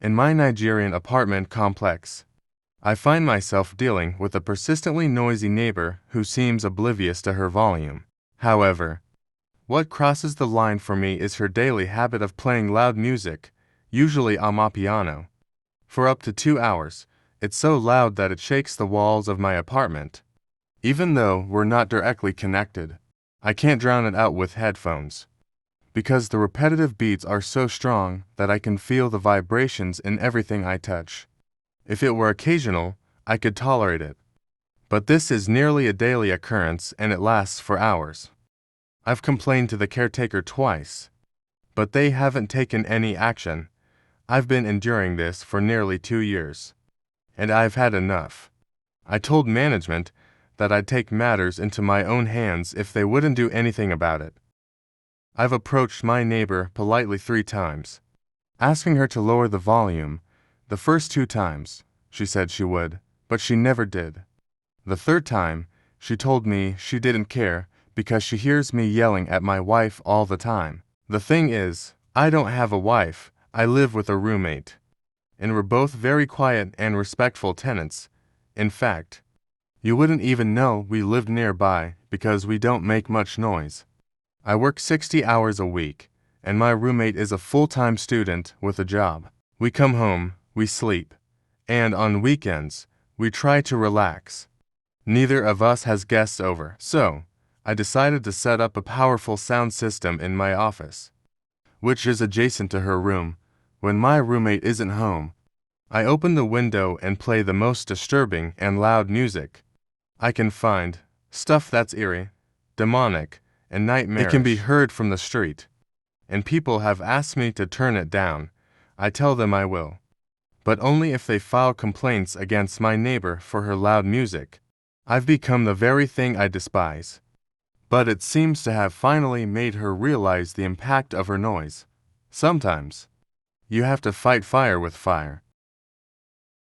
In my Nigerian apartment complex, I find myself dealing with a persistently noisy neighbor who seems oblivious to her volume. However, what crosses the line for me is her daily habit of playing loud music, usually Amapiano, for up to 2 hours. It's so loud that it shakes the walls of my apartment. Even though we're not directly connected, I can't drown it out with headphones, because the repetitive beats are so strong that I can feel the vibrations in everything I touch. If it were occasional, I could tolerate it. But this is nearly a daily occurrence and it lasts for hours. I've complained to the caretaker twice, but they haven't taken any action. I've been enduring this for nearly 2 years, and I've had enough. I told management that I'd take matters into my own hands if they wouldn't do anything about it. I've approached my neighbor politely 3 times, asking her to lower the volume. The first 2 times, she said she would, but she never did. The 3rd time, she told me she didn't care because she hears me yelling at my wife all the time. The thing is, I don't have a wife, I live with a roommate. And we're both very quiet and respectful tenants. In fact, you wouldn't even know we lived nearby because we don't make much noise. I work 60 hours a week, and my roommate is a full-time student with a job. We come home, we sleep, and on weekends, we try to relax. Neither of us has guests over, so I decided to set up a powerful sound system in my office, which is adjacent to her room. When my roommate isn't home, I open the window and play the most disturbing and loud music I can find, stuff that's eerie, demonic, and nightmarish. It can be heard from the street, and people have asked me to turn it down. I tell them I will, but only if they file complaints against my neighbor for her loud music. I've become the very thing I despise. But it seems to have finally made her realize the impact of her noise. Sometimes, you have to fight fire with fire.